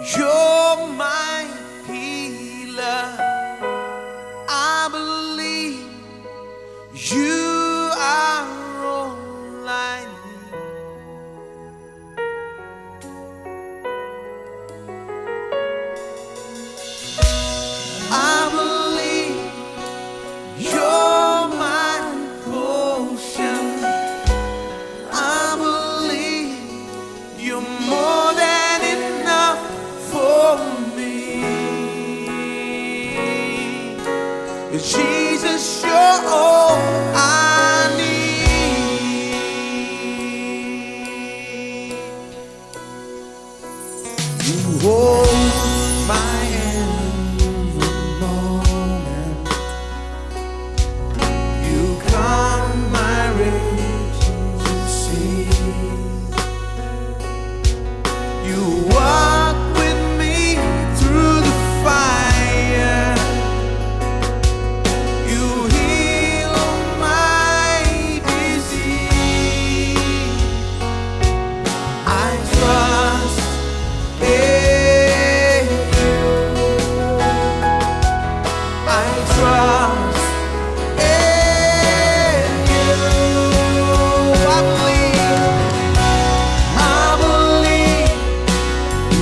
You're my healer. I believe you are all I need. I believe you're my portion. I believe you're more than enough for me. Jesus, you're all I need. You hold my hand in the moment. You calm my raging sea. You walk with me through the fire. You heal my disease. I trust in you. I trust in you. I believe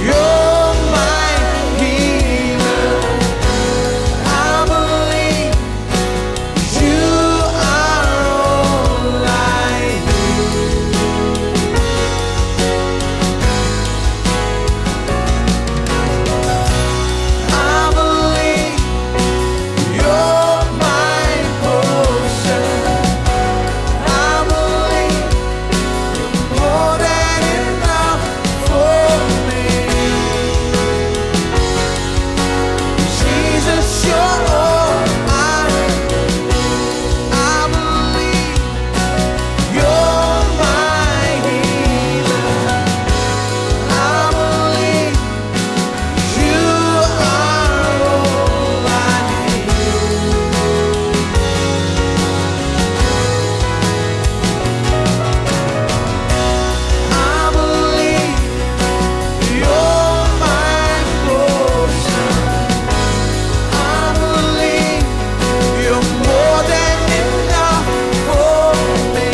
you're my healer. I believe you are all I need. I believe you're my portion. I believe more than enough for me. Jesus, you're all I believe you're my healer. I believe you are all I need. I believe you're my portion. I believe you're more than enough for me.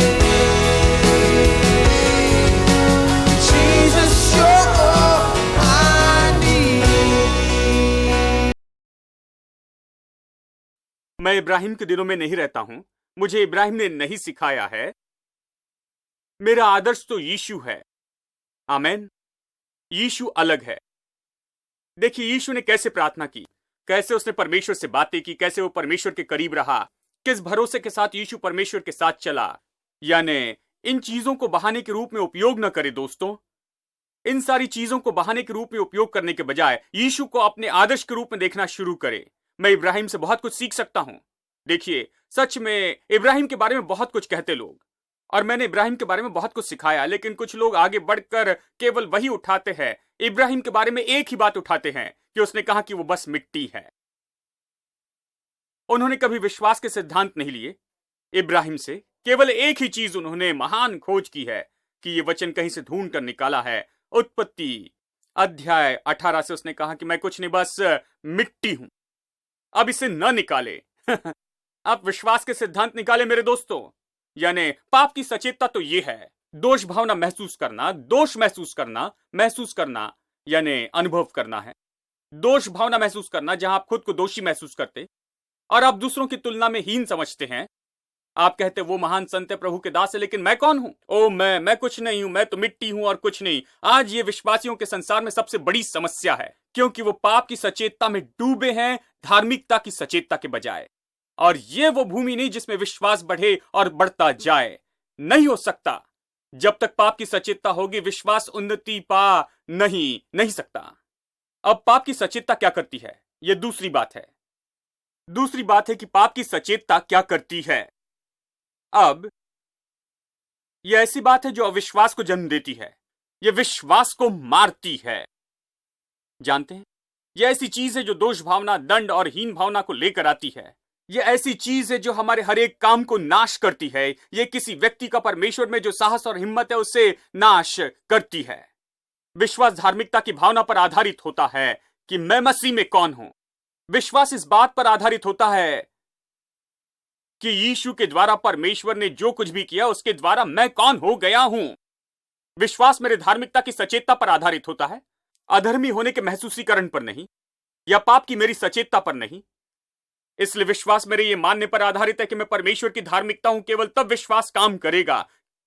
Jesus, you're all I need. मैं इब्राहिम के दिनों में नहीं रहता हूं। मुझे इब्राहिम ने नहीं सिखाया है। मेरा आदर्श तो यीशु है। आमेन। यीशु अलग है। देखिए यीशु ने कैसे प्रार्थना की, कैसे उसने परमेश्वर से बातें की, कैसे वो परमेश्वर के करीब रहा, किस भरोसे के साथ यीशु परमेश्वर के साथ चला। यानी इन चीजों को बहाने के रूप में उपयोग न करे दोस्तों। इन सारी चीजों को बहाने के रूप में उपयोग करने के बजाय यीशु को अपने आदर्श के रूप में देखना शुरू करे। मैं इब्राहिम से बहुत कुछ सीख सकता हूं। देखिए सच में इब्राहिम के बारे में बहुत कुछ कहते लोग, और मैंने इब्राहिम के बारे में बहुत कुछ सिखाया, लेकिन कुछ लोग आगे बढ़कर केवल वही उठाते हैं। इब्राहिम के बारे में एक ही बात उठाते हैं कि उसने कहा कि वो बस मिट्टी है। उन्होंने कभी विश्वास के सिद्धांत नहीं लिए। इब्राहिम से केवल एक ही चीज उन्होंने महान खोज की है कि ये वचन कहीं से ढूंढ कर निकाला है। उत्पत्ति अध्याय 18 से उसने कहा कि मैं कुछ नहीं, बस मिट्टी हूं। अब इसे न निकाले। आप विश्वास के सिद्धांत निकाले मेरे दोस्तों। यानी पाप की सचेतता तो ये है, दोष भावना महसूस करना, दोष महसूस करना यानी अनुभव करना है। दोष भावना महसूस करना जहां आप खुद को दोषी महसूस करते और आप दूसरों की तुलना में हीन समझते हैं। आप कहते वो महान संत है, प्रभु के दास है, लेकिन मैं कौन हूं? ओ मैं कुछ नहीं हूं, मैं तो मिट्टी हूं और कुछ नहीं। आज ये विश्वासियों के संसार में सबसे बड़ी समस्या है, क्योंकि वो पाप की सचेतता में डूबे हैं धार्मिकता की सचेतता के बजाय। और ये वो भूमि नहीं जिसमें विश्वास बढ़े और बढ़ता जाए। नहीं हो सकता। जब तक पाप की सचेतता होगी विश्वास उन्नति पा नहीं सकता। अब पाप की सचेतता क्या करती है, यह दूसरी बात है। दूसरी बात है कि पाप की सचेतता क्या करती है। अब यह ऐसी बात है जो अविश्वास को जन्म देती है, यह विश्वास को मारती है। जानते हैं, यह ऐसी चीज है जो दोष भावना, दंड और हीन भावना को लेकर आती है। यह ऐसी चीज है जो हमारे हर एक काम को नाश करती है। यह किसी व्यक्ति का परमेश्वर में जो साहस और हिम्मत है उसे नाश करती है। विश्वास धार्मिकता की भावना पर आधारित होता है कि मैं मसीह में कौन हूं। विश्वास इस बात पर आधारित होता है कि यीशु के द्वारा परमेश्वर ने जो कुछ भी किया उसके द्वारा मैं कौन हो गया हूं। विश्वास मेरे धार्मिकता की सचेतता पर आधारित होता है, अधर्मी होने के महसूसीकरण पर नहीं, या पाप की मेरी सचेतता पर नहीं। इसलिए विश्वास मेरे ये मानने पर आधारित है कि मैं परमेश्वर की धार्मिकता हूं। केवल तब विश्वास काम करेगा।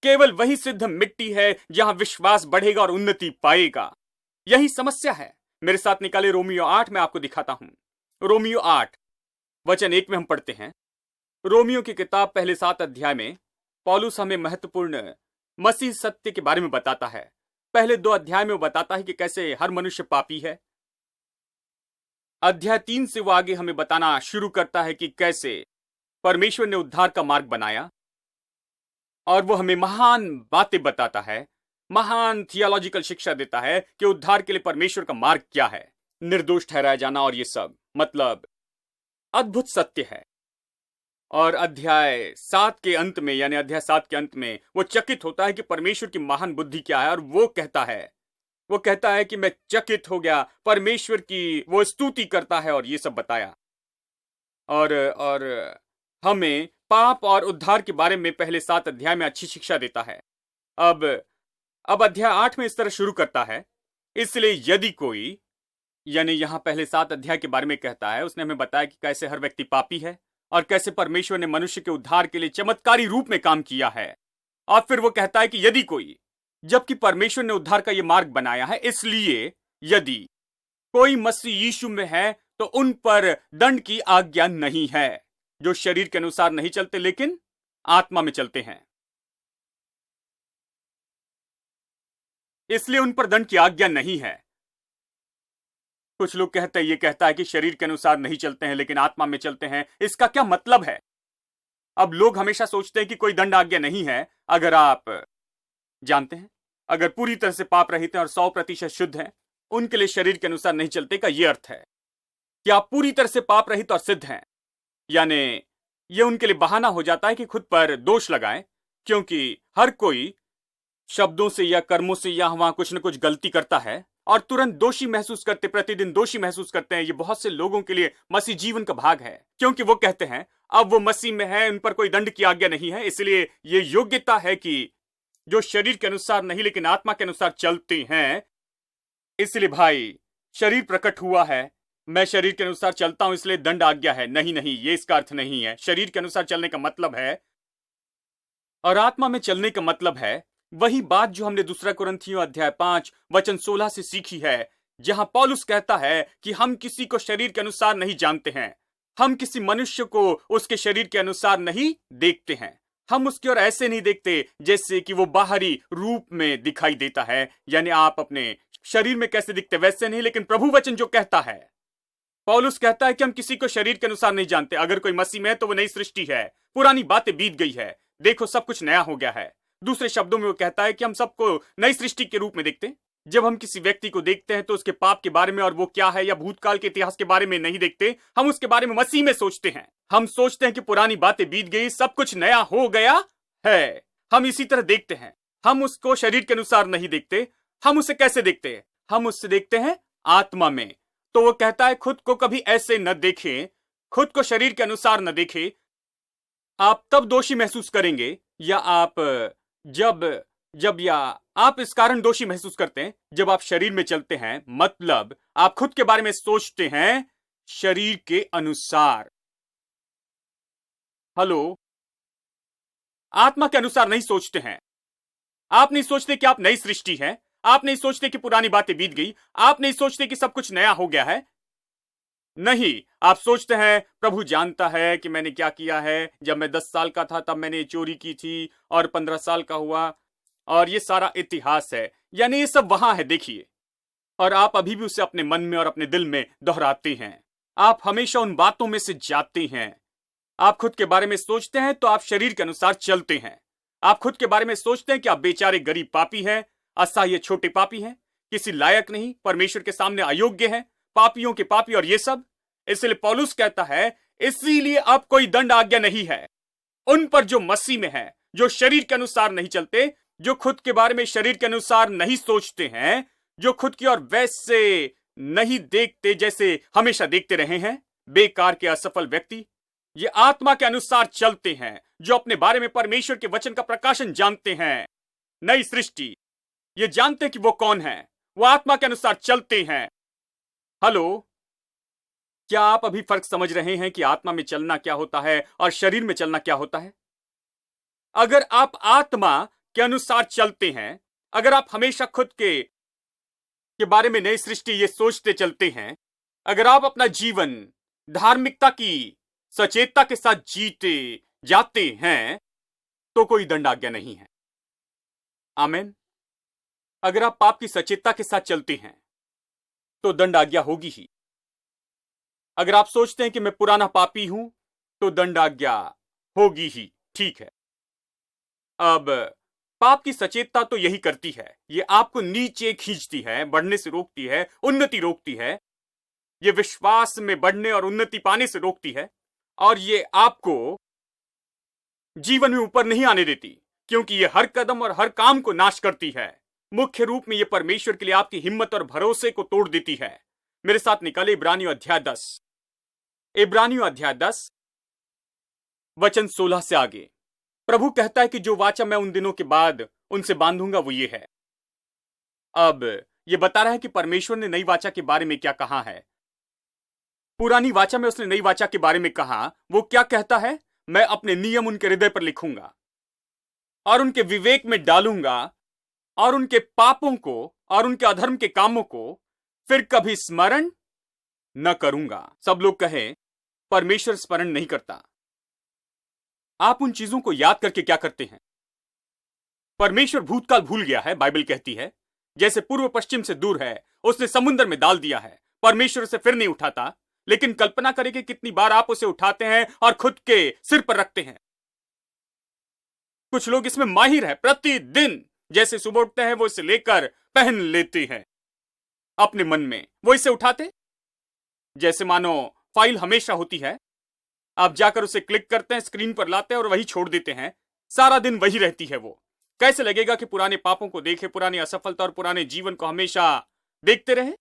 केवल वही सिद्ध मिट्टी है जहां विश्वास बढ़ेगा और उन्नति पाएगा। यही समस्या है। मेरे साथ निकाले रोमियो 8 में आपको दिखाता हूं। रोमियो 8 वचन 1 में हम पढ़ते हैं। रोमियो की किताब पहले 7 अध्याय में पौलुस हमें महत्वपूर्ण मसीह सत्य के बारे में बताता है। पहले 2 अध्याय में वो बताता है कि कैसे हर मनुष्य पापी है। अध्याय 3 से वो आगे हमें बताना शुरू करता है कि कैसे परमेश्वर ने उद्धार का मार्ग बनाया, और वो हमें महान बातें बताता है, महान थियोलॉजिकल शिक्षा देता है कि उद्धार के लिए परमेश्वर का मार्ग क्या है, निर्दोष ठहराया जाना, और ये सब मतलब अद्भुत सत्य है। और अध्याय 7 के अंत में, यानी अध्याय 7 के अंत में वो चकित होता है कि परमेश्वर की महान बुद्धि क्या है, और वो कहता है कि मैं चकित हो गया, परमेश्वर की वो स्तुति करता है, और ये सब बताया। और हमें पाप और उद्धार के बारे में पहले 7 अध्याय में अच्छी शिक्षा देता है। अब अध्याय 8 में इस तरह शुरू करता है। इसलिए यदि कोई, यानी यहां पहले 7 अध्याय के बारे में कहता है, उसने हमें बताया कि कैसे हर व्यक्ति पापी है और कैसे परमेश्वर ने मनुष्य के उद्धार के लिए चमत्कारी रूप में काम किया है। और फिर वो कहता है कि यदि कोई, जबकि परमेश्वर ने उद्धार का यह मार्ग बनाया है, इसलिए यदि कोई मसीह यीशु में है तो उन पर दंड की आज्ञा नहीं है, जो शरीर के अनुसार नहीं चलते लेकिन आत्मा में चलते हैं। इसलिए उन पर दंड की आज्ञा नहीं है। कुछ लोग कहते हैं, ये कहता है कि शरीर के अनुसार नहीं चलते हैं लेकिन आत्मा में चलते हैं। इसका क्या मतलब है? अब लोग हमेशा सोचते हैं कि कोई दंड आज्ञा नहीं है। अगर आप जानते हैं, अगर पूरी तरह से पाप रहित हैं और 100% शुद्ध हैं, उनके लिए शरीर के अनुसार नहीं चलते का यह अर्थ है कि आप पूरी तरह से पाप रहित और सिद्ध हैं। यानी यह उनके लिए बहाना हो जाता है कि खुद पर दोष लगाएं, क्योंकि हर कोई शब्दों से या कर्मों से या वहां कुछ न कुछ गलती करता है और तुरंत दोषी महसूस करते, प्रतिदिन दोषी महसूस करते हैं। ये बहुत से लोगों के लिए मसीह जीवन का भाग है, क्योंकि वो कहते हैं अब वो मसीह में है, उन पर कोई दंड की आज्ञा नहीं है। इसलिए ये योग्यता है कि जो शरीर के अनुसार नहीं लेकिन आत्मा के अनुसार चलते हैं। इसलिए भाई, शरीर प्रकट हुआ है, मैं शरीर के अनुसार चलता हूं इसलिए दंड आज्ञा है। नहीं, ये इसका अर्थ नहीं है। शरीर के अनुसार चलने का मतलब है और आत्मा में चलने का मतलब है वही बात जो हमने 2 कुरिन्थियों अध्याय 5 वचन 16 से सीखी है, जहां पौलुस कहता है कि हम किसी को शरीर के अनुसार नहीं जानते हैं। हम किसी मनुष्य को उसके शरीर के अनुसार नहीं देखते हैं। हम उसकी ओर ऐसे नहीं देखते जैसे कि वो बाहरी रूप में दिखाई देता है, यानी आप अपने शरीर में कैसे दिखते वैसे नहीं, लेकिन प्रभु वचन जो कहता है, पौलुस कहता है कि हम किसी को शरीर के अनुसार नहीं जानते। अगर कोई मसीह में है तो वो नई सृष्टि है, पुरानी बातें बीत गई है, देखो सब कुछ नया हो गया है। दूसरे शब्दों में वो कहता है कि हम सबको नई सृष्टि के रूप में देखते हैं। जब हम किसी व्यक्ति को देखते हैं तो उसके पाप के बारे में और वो क्या है या भूतकाल के इतिहास के बारे में नहीं देखते, हम उसके बारे में मसीह में सोचते हैं। हम सोचते हैं कि पुरानी बातें बीत गई, सब कुछ नया हो गया है। हम इसी तरह देखते हैं। हम उसको शरीर के अनुसार नहीं देखते। हम उसे कैसे देखते हैं? हम उससे देखते हैं आत्मा में। तो वो कहता है खुद को कभी ऐसे न देखें, खुद को शरीर के अनुसार न देखें। आप तब दोषी महसूस करेंगे या आप इस कारण दोषी महसूस करते हैं जब आप शरीर में चलते हैं, मतलब आप खुद के बारे में सोचते हैं शरीर के अनुसार। हेलो, आत्मा के अनुसार नहीं सोचते हैं। आप नहीं सोचते कि आप नई सृष्टि हैं। आप नहीं सोचते कि पुरानी बातें बीत गई। आप नहीं सोचते कि सब कुछ नया हो गया है। नहीं, आप सोचते हैं प्रभु जानता है कि मैंने क्या किया है। जब मैं 10 साल का था तब मैंने चोरी की थी और 15 साल का हुआ, और ये सारा इतिहास है, यानी ये सब वहां है, देखिए। और आप अभी भी उसे अपने मन में और अपने दिल में दोहराते हैं। आप हमेशा उन बातों में से जाते हैं। आप खुद के बारे में सोचते हैं तो आप शरीर के अनुसार चलते हैं। आप खुद के बारे में सोचते हैं कि आप बेचारे गरीब पापी हैं, असहाय छोटे पापी हैं, किसी लायक नहीं, परमेश्वर के सामने अयोग्य हैं, पापियों के पापी और ये सब। इसलिए पौलुस कहता है इसीलिए अब कोई दंड आज्ञा नहीं है उन पर जो मसीह में है, जो शरीर के अनुसार नहीं चलते, जो खुद के बारे में शरीर के अनुसार नहीं सोचते हैं, जो खुद की ओर वैसे नहीं देखते जैसे हमेशा देखते रहे हैं, बेकार के असफल व्यक्ति, ये आत्मा के अनुसार चलते हैं, जो अपने बारे में परमेश्वर के वचन का प्रकाशन जानते हैं। नई सृष्टि, ये जानते हैं कि वो कौन है, वो आत्मा के अनुसार चलते हैं। हेलो, क्या आप अभी फर्क समझ रहे हैं कि आत्मा में चलना क्या होता है और शरीर में चलना क्या होता है? अगर आप आत्मा के अनुसार चलते हैं, अगर आप हमेशा खुद के बारे में नई सृष्टि ये सोचते चलते हैं, अगर आप अपना जीवन धार्मिकता की सचेतता के साथ जीते जाते हैं, तो कोई दंड आज्ञा नहीं है। आमीन। अगर आप पाप की सचेतता के साथ चलते हैं, तो दंड आज्ञा होगी ही। अगर आप सोचते हैं कि मैं पुराना पापी हूं, तो दंड आज्ञा होगी ही। ठीक है। अब पाप की सचेतता तो यही करती है, ये आपको नीचे खींचती है, बढ़ने से रोकती है, उन्नति रोकती है, ये विश्वास में बढ़ने और उन्नति पाने से रोकती है, और ये आपको जीवन में ऊपर नहीं आने देती, क्योंकि ये हर कदम और हर काम को नाश करती है। मुख्य रूप में ये परमेश्वर के लिए आपकी हिम्मत और भरोसे को तोड़ देती है। मेरे साथ निकाले इब्रानियों अध्याय 10, इब्रानियों अध्याय 10 वचन 16 से आगे। प्रभु कहता है कि जो वाचा मैं उन दिनों के बाद उनसे बांधूंगा वो ये है। अब ये बता रहा है कि परमेश्वर ने नई वाचा के बारे में क्या कहा है। पुरानी वाचा में उसने नई वाचा के बारे में कहा, वो क्या कहता है? मैं अपने नियम उनके हृदय पर लिखूंगा और उनके विवेक में डालूंगा, और उनके पापों को और उनके अधर्म के कामों को फिर कभी स्मरण न करूंगा। सब लोग कहें, परमेश्वर स्मरण नहीं करता। आप उन चीजों को याद करके क्या करते हैं? परमेश्वर भूतकाल भूल गया है, बाइबल कहती है, जैसे पूर्व पश्चिम से दूर है, उसने समुद्र में डाल दिया है। परमेश्वर उसे फिर नहीं उठाता। लेकिन कल्पना करें कि कितनी बार आप उसे उठाते हैं और खुद के सिर पर रखते हैं। कुछ लोग इसमें माहिर है, प्रतिदिन जैसे सुबह उठते हैं वो इसे लेकर पहन लेते हैं अपने मन में। वो इसे उठाते जैसे मानो फाइल हमेशा होती है। आप जाकर उसे क्लिक करते हैं, स्क्रीन पर लाते हैं और वही छोड़ देते हैं। सारा दिन वही रहती है वो। कैसे लगेगा कि पुराने पापों को देखे, पुरानी असफलता और पुराने जीवन को हमेशा देखते रहे?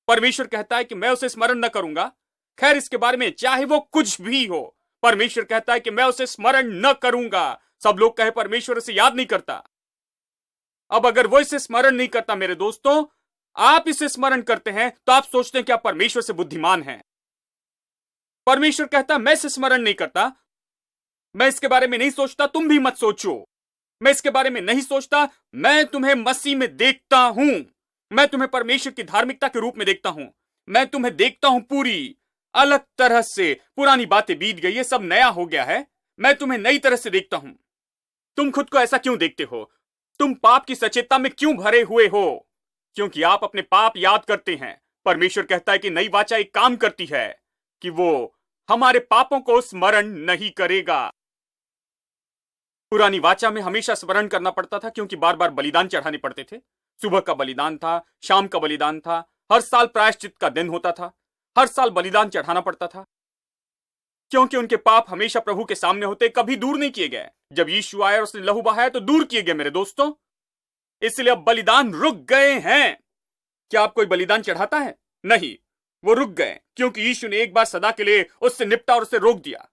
परमेश्वर कहता है कि मैं उसे स्मरण न करूंगा। खैर, इसके बारे में चाहे वो कुछ भी हो, परमेश्वर कहता है कि मैं उसे स्मरण न करूंगा। सब लोग कहे, परमेश्वर उसे याद नहीं करता। अब अगर वो इसे स्मरण नहीं करता, मेरे दोस्तों, आप इसे स्मरण करते हैं, तो आप सोचते हैं कि आप परमेश्वर से बुद्धिमान हैं। परमेश्वर कहता है, मैं इसे स्मरण नहीं करता, मैं इसके बारे में नहीं सोचता, तुम भी मत सोचो। मैं इसके बारे में नहीं सोचता, मैं तुम्हें मसीह में देखता हूं। मैं तुम्हें परमेश्वर की धार्मिकता के रूप में देखता हूं। मैं तुम्हें देखता हूं पूरी अलग तरह से। पुरानी बातें बीत गई है, सब नया हो गया है। मैं तुम्हें नई तरह से देखता हूं। तुम खुद को ऐसा क्यों देखते हो? तुम पाप की सचेतता में क्यों भरे हुए हो? क्योंकि आप अपने पाप याद करते हैं। परमेश्वर कहता है कि नई वाचा एक काम करती है कि वो हमारे पापों को स्मरण नहीं करेगा। पुरानी वाचा में हमेशा स्मरण करना पड़ता था, क्योंकि बार बार बलिदान चढ़ाने पड़ते थे। सुबह का बलिदान था, शाम का बलिदान था, हर साल प्रायश्चित का दिन होता था, हर साल बलिदान चढ़ाना पड़ता था, क्योंकि उनके पाप हमेशा प्रभु के सामने होते, कभी दूर नहीं किए गए। जब यीशु आया और उसने लहू बहाया तो दूर किए गए, मेरे दोस्तों। इसलिए अब बलिदान रुक गए हैं। क्या आप कोई बलिदान चढ़ाता है? नहीं, वो रुक गए, क्योंकि यीशु ने एक बार सदा के लिए उससे निपटा और उसे रोक दिया।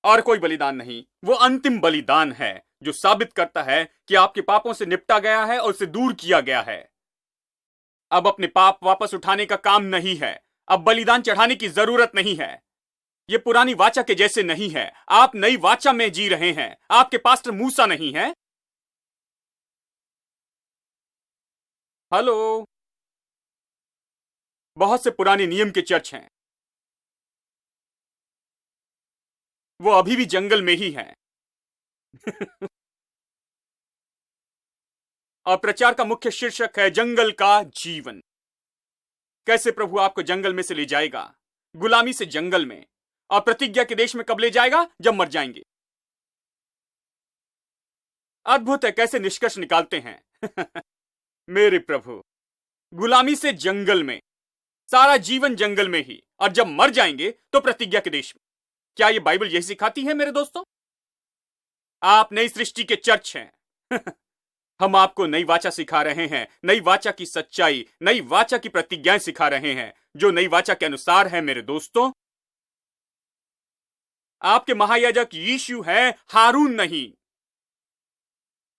और कोई बलिदान नहीं, वो अंतिम बलिदान है जो साबित करता है कि आपके पापों से निपटा गया है और उसे दूर किया गया है। अब अपने पाप वापस उठाने का काम नहीं है। अब बलिदान चढ़ाने की जरूरत नहीं है। ये पुरानी वाचा के जैसे नहीं है। आप नई वाचा में जी रहे हैं। आपके पास्टर मूसा नहीं है। हेलो, बहुत से पुराने नियम के चर्च हैं, वो अभी भी जंगल में ही हैं। और प्रचार का मुख्य शीर्षक है जंगल का जीवन। कैसे प्रभु आपको जंगल में से ले जाएगा, गुलामी से जंगल में, और प्रतिज्ञा के देश में कब ले जाएगा? जब मर जाएंगे। अद्भुत है कैसे निष्कर्ष निकालते हैं। मेरे प्रभु, गुलामी से जंगल में, सारा जीवन जंगल में ही, और जब मर जाएंगे तो प्रतिज्ञा के देश में। क्या यह बाइबल यही सिखाती है मेरे दोस्तों? आप नई सृष्टि के चर्च हैं। हम आपको नई वाचा सिखा रहे हैं, नई वाचा की सच्चाई, नई वाचा की प्रतिज्ञाएं सिखा रहे हैं, जो नई वाचा के अनुसार है। मेरे दोस्तों, आपके महायाजक यीशु है, हारून नहीं।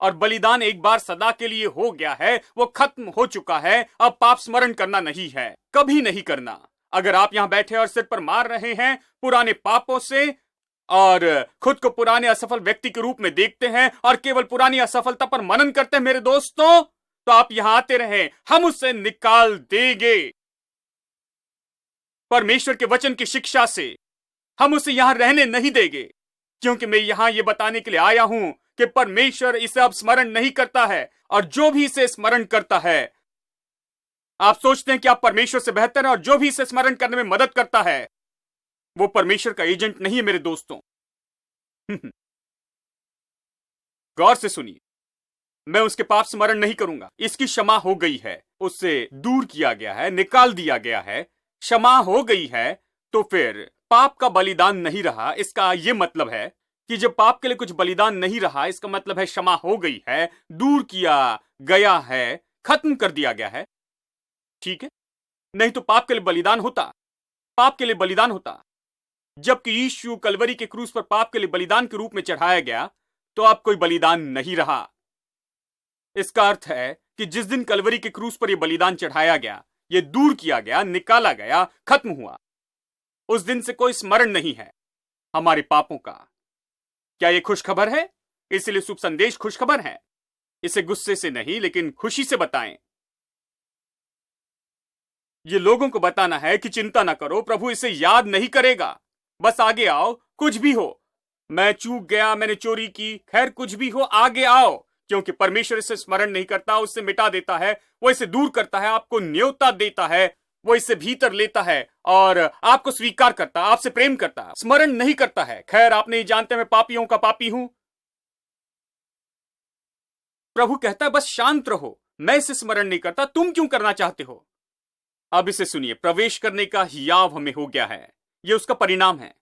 और बलिदान एक बार सदा के लिए हो गया है, वो खत्म हो चुका है। अब पाप स्मरण करना नहीं है, कभी नहीं करना। अगर आप यहां बैठे और सिर पर मार रहे हैं पुराने पापों से और खुद को पुराने असफल व्यक्ति के रूप में देखते हैं और केवल पुरानी असफलता पर मनन करते हैं मेरे दोस्तों, तो आप यहां आते रहें, हम उसे निकाल देंगे। परमेश्वर के वचन की शिक्षा से हम उसे यहां रहने नहीं देंगे, क्योंकि मैं यहां यह बताने के लिए आया हूं कि परमेश्वर इसे अब स्मरण नहीं करता है। और जो भी इसे स्मरण करता है, आप सोचते हैं कि आप परमेश्वर से बेहतर हैं, और जो भी इसे स्मरण करने में मदद करता है वो परमेश्वर का एजेंट नहीं है मेरे दोस्तों। गौर से सुनिए, मैं उसके पाप स्मरण नहीं करूंगा। इसकी क्षमा हो गई है, उससे दूर किया गया है, निकाल दिया गया है, क्षमा हो गई है। तो फिर पाप का बलिदान नहीं रहा। इसका यह मतलब है कि जब पाप के लिए कुछ बलिदान नहीं रहा, इसका मतलब है क्षमा हो गई है, दूर किया गया है, खत्म कर दिया गया है। ठीक है? नहीं तो पाप के लिए बलिदान होता, पाप के लिए बलिदान होता। जबकि यीशु कलवरी के क्रूस पर पाप के लिए बलिदान के रूप में चढ़ाया गया, तो अब कोई बलिदान नहीं रहा। इसका अर्थ है कि जिस दिन कलवरी के क्रूस पर यह बलिदान चढ़ाया गया, यह दूर किया गया, निकाला गया, खत्म हुआ, उस दिन से कोई स्मरण नहीं है हमारे पापों का। क्या यह खुशखबर है? इसलिए शुभ संदेश खुशखबर है। इसे गुस्से से नहीं लेकिन खुशी से बताएं। ये लोगों को बताना है कि चिंता ना करो, प्रभु इसे याद नहीं करेगा। बस आगे आओ, कुछ भी हो। मैं चूक गया, मैंने चोरी की, खैर कुछ भी हो, आगे आओ, क्योंकि परमेश्वर इसे स्मरण नहीं करता, उससे मिटा देता है, वो इसे दूर करता है, आपको न्योता देता है, वो इसे भीतर लेता है और आपको स्वीकार करता है, आपसे प्रेम करता है, स्मरण नहीं करता है। खैर आप नहीं जानते मैं पापियों का पापी हूं। प्रभु कहता है बस शांत रहो, मैं इसे स्मरण नहीं करता, तुम क्यों करना चाहते हो? अब इसे सुनिए, प्रवेश करने का हियाव हमें हो गया है, यह उसका परिणाम है।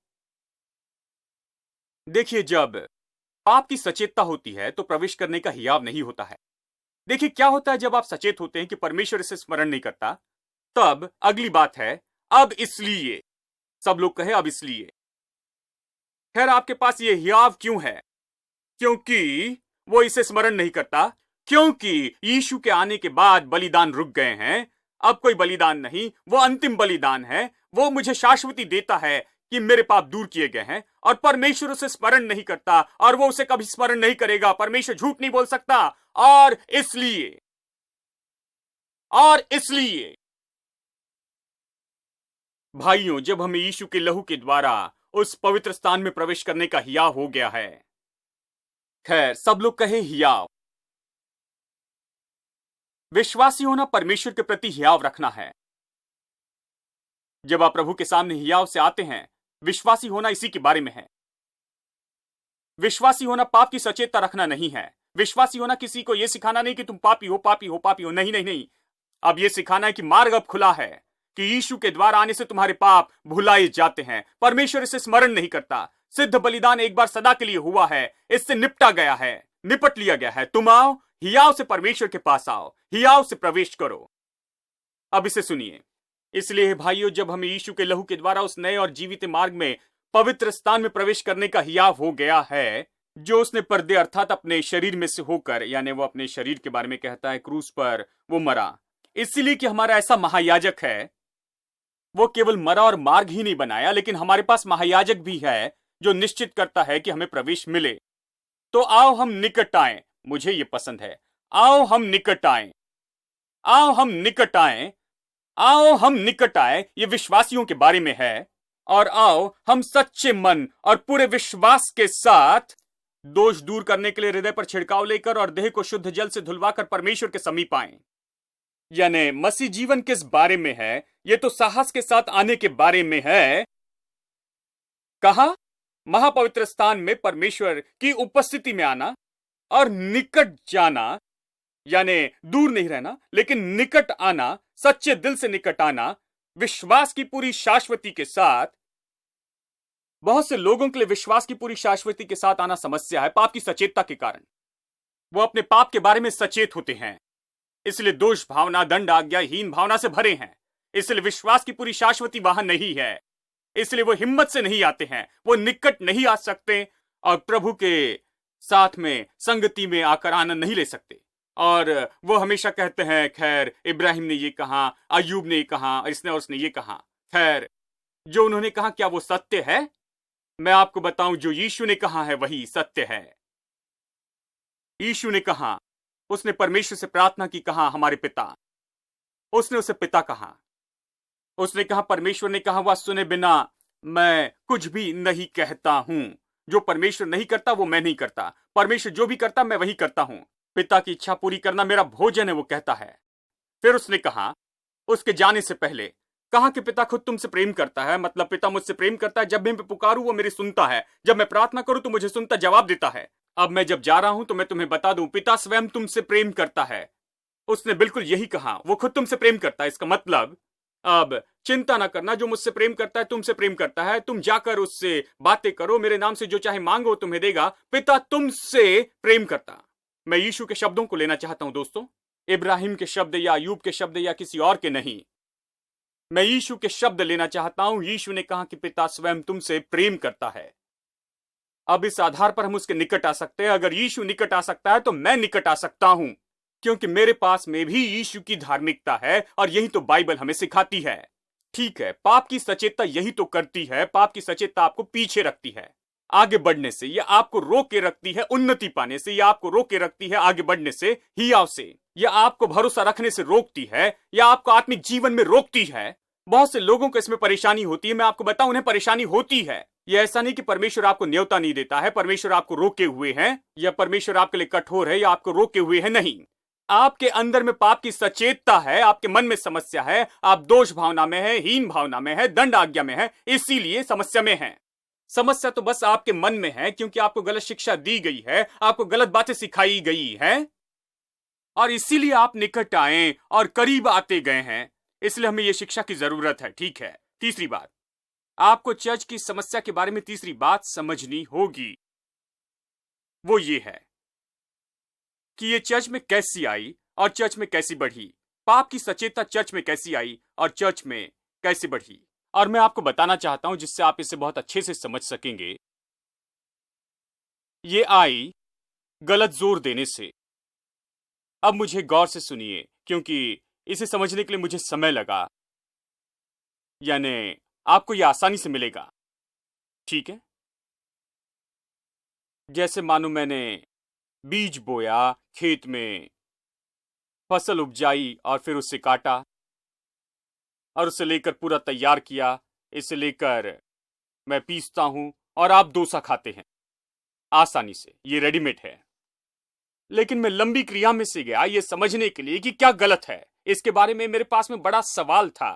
देखिए, जब पाप की सचेतता होती है तो प्रवेश करने का हियाव नहीं होता है। देखिए क्या होता है जब आप सचेत होते हैं कि परमेश्वर इसे स्मरण नहीं करता, तब अगली बात है अब इसलिए। सब लोग कहे अब इसलिए। खैर आपके पास यह हियाव क्यों है? क्योंकि वो इसे स्मरण नहीं करता, क्योंकि यीशु के आने के बाद बलिदान रुक गए हैं। अब कोई बलिदान नहीं, वो अंतिम बलिदान है। वो मुझे शाश्वती देता है कि मेरे पाप दूर किए गए हैं, और परमेश्वर उसे स्मरण नहीं करता और वो उसे कभी स्मरण नहीं करेगा। परमेश्वर झूठ नहीं बोल सकता। और इसलिए भाइयों, जब हमें यीशु के लहू के द्वारा उस पवित्र स्थान में प्रवेश करने का हियाव हो गया है, खैर सब लोग कहे हियाव। विश्वासी होना परमेश्वर के प्रति हियाव रखना है। जब आप प्रभु के सामने हियाव से आते हैं, विश्वासी होना इसी के बारे में है। विश्वासी होना पाप की सचेतता रखना नहीं है। विश्वासी होना किसी को यह सिखाना नहीं कि तुम पापी हो, पापी हो, पापी हो। नहीं नहीं नहीं, अब यह सिखाना है कि मार्ग अब खुला है, कि यीशु के द्वारा आने से तुम्हारे पाप भुलाए जाते हैं। परमेश्वर इसे स्मरण नहीं करता। सिद्ध बलिदान एक बार सदा के लिए हुआ है, इससे निपटा गया है, निपट लिया गया है। तुम आओ, हियाव से परमेश्वर के पास आओ, हियाव से प्रवेश करो। अब इसे सुनिए, इसलिए भाइयों, जब हमें यीशु के लहू के द्वारा उस नए और जीवित मार्ग में पवित्र स्थान में प्रवेश करने का हियाव हो गया है, जो उसने पर्दे अर्थात अपने शरीर में से होकर, यानी वो अपने शरीर के बारे में कहता है, क्रूस पर वो मरा, इसलिए कि हमारा ऐसा महायाजक है। वो केवल मरा और मार्ग ही नहीं बनाया, लेकिन हमारे पास महायाजक भी है जो निश्चित करता है कि हमें प्रवेश मिले। तो आओ हम निकट आए। मुझे ये पसंद है, आओ हम निकट आए, आओ हम निकट आए, आओ हम निकट आए। ये विश्वासियों के बारे में है। और आओ हम सच्चे मन और पूरे विश्वास के साथ दोष दूर करने के लिए हृदय पर छिड़काव लेकर और देह को शुद्ध जल से धुलवाकर परमेश्वर के समीप आए। यानी मसीह जीवन किस बारे में है? ये तो साहस के साथ आने के बारे में है। कहा? महापवित्र स्थान में परमेश्वर की उपस्थिति में आना और निकट जाना, यानी दूर नहीं रहना लेकिन निकट आना, सच्चे दिल से निकट आना, विश्वास की पूरी शाश्वती के साथ। बहुत से लोगों के लिए विश्वास की पूरी शाश्वती के साथ आना समस्या है, पाप की सचेतता के कारण। वो अपने पाप के बारे में सचेत होते हैं, इसलिए दोष भावना, दंड आज्ञा, हीन भावना से भरे हैं। इसलिए विश्वास की पूरी शाश्वती वहां नहीं है। इसलिए वो हिम्मत से नहीं आते हैं, वो निकट नहीं आ सकते और प्रभु के साथ में संगति में आकर आनंद नहीं ले सकते। और वो हमेशा कहते हैं, खैर इब्राहिम ने ये कहा, अय्यूब ने ये कहा, इसने और उसने ये कहा। खैर जो उन्होंने कहा क्या वो सत्य है? मैं आपको बताऊं, जो यीशु ने कहा है वही सत्य है। यीशु ने कहा, उसने परमेश्वर से प्रार्थना की, कहा हमारे पिता, उसने उसे पिता कहा। उसने कहा, परमेश्वर ने कहा, वह सुने बिना मैं कुछ भी नहीं कहता हूं। जो परमेश्वर नहीं करता वो मैं नहीं करता, परमेश्वर जो भी करता मैं वही करता हूं। पिता की इच्छा पूरी करना मेरा भोजन है, वो कहता है। फिर उसने कहा, उसके जाने से पहले कहा कि पिता खुद तुमसे प्रेम करता है, मतलब पिता मुझसे प्रेम करता है। जब भी मैं पुकारूं वो मेरी सुनता है, जब मैं प्रार्थना करूं तो मुझे सुनता, जवाब देता है। अब मैं जब जा रहा हूं तो मैं तुम्हें बता दूं, पिता स्वयं तुमसे प्रेम करता है। उसने बिल्कुल यही कहा, वो खुद तुमसे प्रेम करता है। इसका मतलब अब चिंता ना करना, जो मुझसे प्रेम करता है तुमसे प्रेम करता है। तुम जाकर उससे बातें करो, मेरे नाम से जो चाहे मांगो तुम्हें देगा। पिता तुमसे प्रेम करता। मैं यीशु के शब्दों को लेना चाहता हूं दोस्तों, इब्राहिम के शब्द या अय्यूब के शब्द या किसी और के नहीं। मैं यीशु के शब्द लेना चाहता हूं। यीशु ने कहा कि पिता स्वयं तुमसे प्रेम करता है। अब इस आधार पर हम उसके निकट आ सकते हैं। अगर यीशु निकट आ सकता है तो मैं निकट आ सकता हूं, क्योंकि मेरे पास में भी यीशु की धार्मिकता है और यही तो बाइबल हमें सिखाती है। ठीक है, पाप की सचेतता यही तो करती है। पाप की सचेतता आपको पीछे रखती है आगे बढ़ने से, यह आपको रोक के रखती है उन्नति पाने से, यह आपको रोक के रखती है आगे बढ़ने से, हियाव से, यह आपको भरोसा रखने से रोकती है, यह आपको आत्मिक जीवन में रोकती है। बहुत से लोगों को इसमें परेशानी होती है। मैं आपको बताऊं, उन्हें परेशानी होती है। यह ऐसा नहीं कि परमेश्वर आपको न्योता नहीं देता है, परमेश्वर आपको रोके हुए हैं, या परमेश्वर आपके लिए कठोर है या आपको रोके हुए है। नहीं, आपके अंदर में पाप की सचेतता है, आपके मन में समस्या है, आप दोष भावना में है, हीन भावना में है, दंड आज्ञा में है, इसीलिए समस्या में है। समस्या तो बस आपके मन में है, क्योंकि आपको गलत शिक्षा दी गई है, आपको गलत बातें सिखाई गई है, और इसीलिए आप निकट आए और करीब आते गए हैं। इसलिए हमें यह शिक्षा की जरूरत है। ठीक है, तीसरी बात, आपको चर्च की समस्या के बारे में तीसरी बात समझनी होगी। वो ये है कि ये चर्च में कैसी आई और चर्च में कैसी बढ़ी। पाप की सचेतता चर्च में कैसी आई और चर्च में कैसे बढ़ी। और मैं आपको बताना चाहता हूं, जिससे आप इसे बहुत अच्छे से समझ सकेंगे। ये आई गलत जोर देने से। अब मुझे गौर से सुनिए, क्योंकि इसे समझने के लिए मुझे समय लगा, यानी आपको यह आसानी से मिलेगा। ठीक है, जैसे मानो मैंने बीज बोया, खेत में फसल उपजाई और फिर उसे काटा और उसे लेकर पूरा तैयार किया। इसे लेकर मैं पीसता हूं और आप डोसा खाते हैं आसानी से, ये रेडीमेड है। लेकिन मैं लंबी क्रिया में से गया ये समझने के लिए कि क्या गलत है। इसके बारे में मेरे पास में बड़ा सवाल था।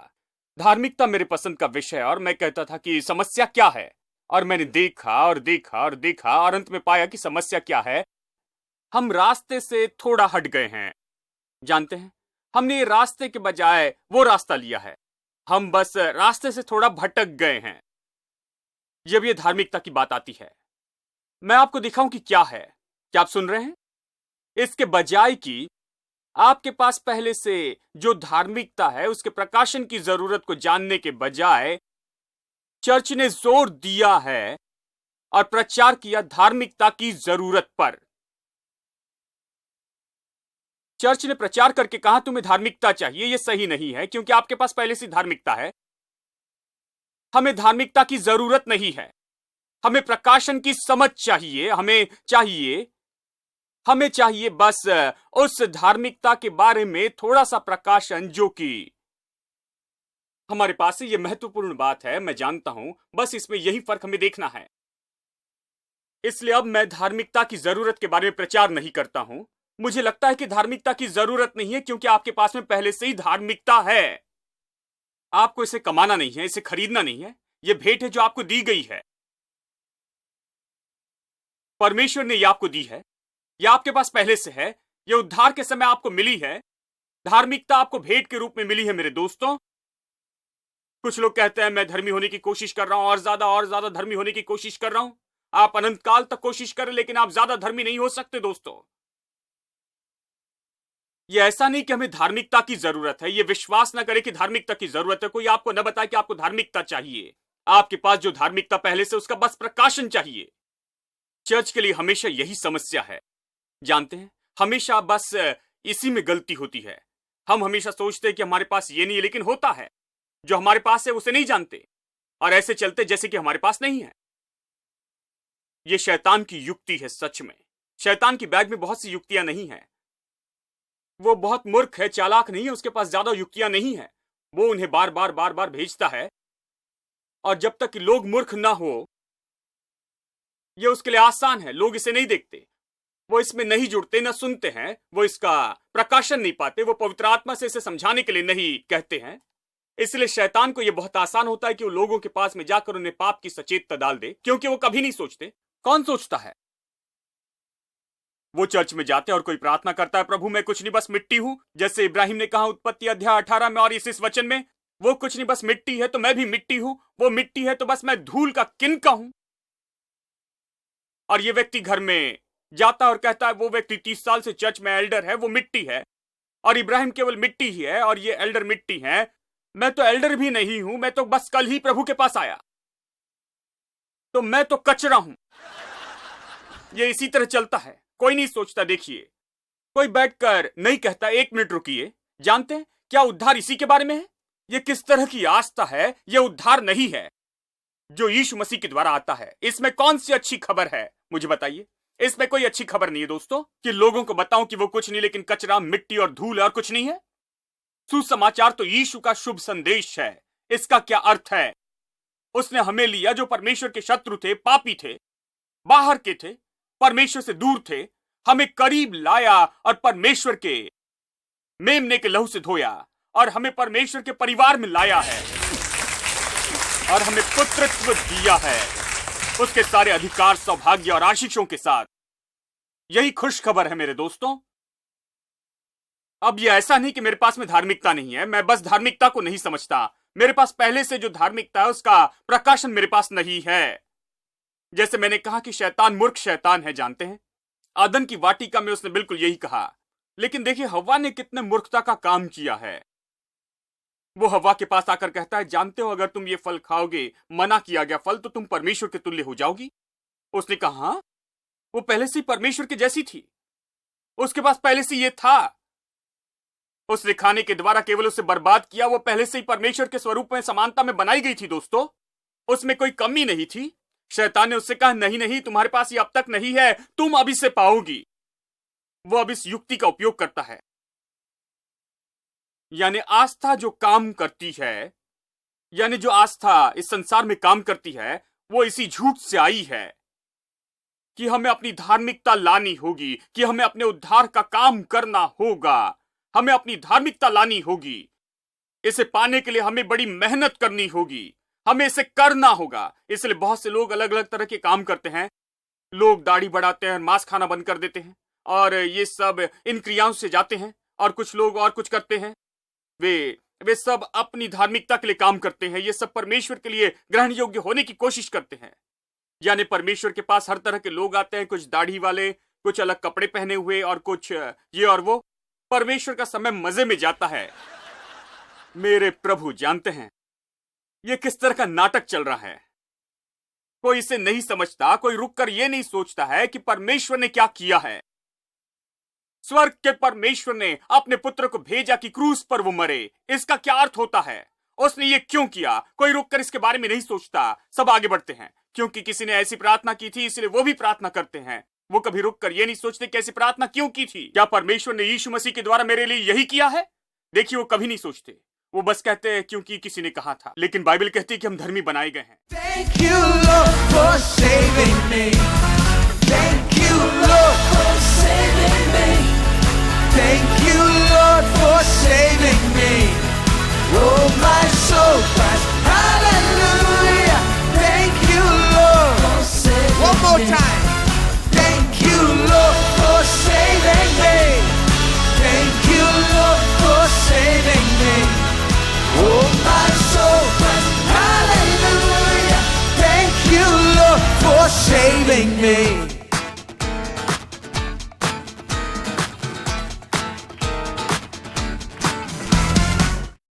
धार्मिकता मेरे पसंद का विषय, और मैं कहता था कि समस्या क्या है। और मैंने देखा और देखा और देखा और अंत में पाया कि समस्या क्या है। हम रास्ते से थोड़ा हट गए हैं। जानते हैं, हमने ये रास्ते के बजाय वो रास्ता लिया है। हम बस रास्ते से थोड़ा भटक गए हैं जब ये धार्मिकता की बात आती है। मैं आपको दिखाऊं कि क्या है। क्या आप सुन रहे हैं? इसके बजाय कि आपके पास पहले से जो धार्मिकता है उसके प्रकाशन की जरूरत को जानने के बजाय चर्च ने जोर दिया है और प्रचार किया धार्मिकता की जरूरत पर। चर्च ने प्रचार करके कहा तुम्हें धार्मिकता चाहिए। यह सही नहीं है, क्योंकि आपके पास पहले से धार्मिकता है। हमें धार्मिकता की जरूरत नहीं है, हमें प्रकाशन की समझ चाहिए। हमें चाहिए बस उस धार्मिकता के बारे में थोड़ा सा प्रकाशन जो कि हमारे पास है। यह महत्वपूर्ण बात है, मैं जानता हूं, बस इसमें यही फर्क हमें देखना है। इसलिए अब मैं धार्मिकता की जरूरत के बारे में प्रचार नहीं करता हूं। मुझे लगता है कि धार्मिकता की जरूरत नहीं है, क्योंकि आपके पास में पहले से ही धार्मिकता है। आपको इसे कमाना नहीं है, इसे खरीदना नहीं है। यह भेंट है जो आपको दी गई है। परमेश्वर ने यह आपको दी है, यह आपके पास पहले से है, यह उद्धार के समय आपको मिली है। धार्मिकता आपको भेंट के रूप में मिली है मेरे दोस्तों। कुछ लोग कहते हैं मैं धर्मी होने की कोशिश कर रहा हूं और ज्यादा धर्मी होने की कोशिश कर रहा हूं। आप अनंत काल तक कोशिश करें, लेकिन आप ज्यादा धर्मी नहीं हो सकते दोस्तों। ये ऐसा नहीं कि हमें धार्मिकता की जरूरत है, ये विश्वास ना करे कि धार्मिकता की जरूरत है। कोई आपको न बताए कि आपको धार्मिकता चाहिए। आपके पास जो धार्मिकता पहले से, उसका बस प्रकाशन चाहिए। चर्च के लिए हमेशा यही समस्या है, जानते हैं, हमेशा बस इसी में गलती होती है। हम हमेशा सोचते हैं कि हमारे पास ये नहीं है, लेकिन होता है। जो हमारे पास है उसे नहीं जानते और ऐसे चलते जैसे कि हमारे पास नहीं है। ये शैतान की युक्ति है। सच में शैतान की बैग में बहुत सी युक्तियां नहीं है। वो बहुत मूर्ख है, चालाक नहीं है, उसके पास ज्यादा युक्तियां नहीं है। वो उन्हें बार बार बार बार भेजता है और जब तक कि लोग मूर्ख ना हो, ये उसके लिए आसान है। लोग इसे नहीं देखते, वो इसमें नहीं जुड़ते, न सुनते हैं, वो इसका प्रकाशन नहीं पाते, वो पवित्र आत्मा से इसे समझाने के लिए नहीं कहते हैं। इसलिए शैतान को यह बहुत आसान होता है कि वो लोगों के पास में जाकर उन्हें पाप की सचेतता डाल दे, क्योंकि वो कभी नहीं सोचते। कौन सोचता है? वो चर्च में जाते हैं और कोई प्रार्थना करता है, प्रभु मैं कुछ नहीं बस मिट्टी हूं, जैसे इब्राहिम ने कहा उत्पत्ति अध्याय 18 में और इस वचन में, वो कुछ नहीं बस मिट्टी है तो मैं भी मिट्टी हूं, वो मिट्टी है तो बस मैं धूल का किनका हूं। और ये व्यक्ति घर में जाता है और कहता है, वो व्यक्ति 30 साल से चर्च में एल्डर है, वो मिट्टी है और इब्राहिम केवल मिट्टी ही है और ये एल्डर मिट्टी है। मैं तो एल्डर भी नहीं हूं, मैं तो बस कल ही प्रभु के पास आया, तो मैं तो कचरा हूं। ये इसी तरह चलता है, कोई नहीं सोचता। देखिए, कोई बैठकर नहीं कहता 1 मिनट रुकिए, जानते हैं क्या उद्धार इसी के बारे में है? ये किस तरह की आस्था है? ये उद्धार नहीं है जो यीशु मसीह के द्वारा आता है। इसमें कौन सी अच्छी खबर है? मुझे बताइए। इसमें कोई अच्छी खबर नहीं है दोस्तों, कि लोगों को बताऊं कि वो कुछ नहीं लेकिन कचरा, मिट्टी और धूल है और कुछ नहीं है। सुसमाचार तो यीशु का शुभ संदेश है। इसका क्या अर्थ है? उसने हमें लिया जो परमेश्वर के शत्रु थे, पापी थे, बाहर के थे, परमेश्वर से दूर थे, हमें करीब लाया और परमेश्वर के मेमने के लहू से धोया और हमें परमेश्वर के परिवार में लाया है और हमें पुत्रत्व दिया है, उसके सारे अधिकार, सौभाग्य और आशीषों के साथ। यही खुश खबर है मेरे दोस्तों। अब यह ऐसा नहीं कि मेरे पास में धार्मिकता नहीं है, मैं बस धार्मिकता को नहीं समझता। मेरे पास पहले से जो धार्मिकता है उसका प्रकाशन मेरे पास नहीं है। जैसे मैंने कहा कि शैतान मूर्ख शैतान है, जानते हैं। आदन की वाटिका में उसने बिल्कुल यही कहा, लेकिन देखिए हव्वा ने कितने मूर्खता का काम किया है। वो हव्वा के पास आकर कहता है, जानते हो अगर तुम ये फल खाओगे, मना किया गया फल, तो तुम परमेश्वर के तुल्य हो जाओगी। उसने कहा हाँ, वो पहले से परमेश्वर के जैसी थी, उसके पास पहले से ये था। उसने खाने के द्वारा केवल उसे बर्बाद किया। वो पहले से ही परमेश्वर के स्वरूप में, समानता में बनाई गई थी दोस्तों, उसमें कोई कमी नहीं थी। शैतान ने उससे कहा नहीं नहीं, तुम्हारे पास ये अब तक नहीं है, तुम अब इसे पाओगी। वो अब इस युक्ति का उपयोग करता है। यानी आस्था जो काम करती है, यानी जो आस्था इस संसार में काम करती है, वो इसी झूठ से आई है कि हमें अपनी धार्मिकता लानी होगी, कि हमें अपने उद्धार का काम करना होगा, हमें अपनी धार्मिकता लानी होगी। इसे पाने के लिए हमें बड़ी मेहनत करनी होगी, हमें इसे करना होगा। इसलिए बहुत से लोग अलग अलग तरह के काम करते हैं। लोग दाढ़ी बढ़ाते हैं, मांस खाना बंद कर देते हैं और ये सब इन क्रियाओं से जाते हैं। और कुछ लोग और कुछ करते हैं, वे सब अपनी धार्मिकता के लिए काम करते हैं। ये सब परमेश्वर के लिए ग्रहण योग्य होने की कोशिश करते हैं। यानी परमेश्वर के पास हर तरह के लोग आते हैं, कुछ दाढ़ी वाले, कुछ अलग कपड़े पहने हुए और कुछ ये और वो। परमेश्वर का समय मजे में जाता है। मेरे प्रभु जानते हैं ये किस तरह का नाटक चल रहा है। कोई इसे नहीं समझता, कोई रुककर यह नहीं सोचता है कि परमेश्वर ने क्या किया है। स्वर्ग के परमेश्वर ने अपने पुत्र को भेजा कि क्रूस पर वो मरे। इसका क्या अर्थ होता है? उसने ये क्यों किया? कोई रुककर इसके बारे में नहीं सोचता। सब आगे बढ़ते हैं क्योंकि किसी ने ऐसी प्रार्थना की थी, इसलिए वो भी प्रार्थना करते हैं। वो कभी रुककर ये नहीं सोचते कि ऐसी प्रार्थना क्यों की थी। क्या परमेश्वर ने यीशु मसीह के द्वारा मेरे लिए यही किया है? देखिए, वो कभी नहीं सोचते, वो बस कहते हैं क्योंकि किसी ने कहा था। लेकिन बाइबल कहती है कि हम धर्मी बनाए गए हैं। Thank you, Lord, for saving me. Thank you, Lord, for saving me. Thank you, Lord, for saving me. Oh, my soul cries, hallelujah. Thank you, Lord, for saving me. One more time. Thank you, Lord, for saving me. Thank you, Lord, for saving me. Oh, my soul cries, hallelujah. Thank you, Lord, for saving me.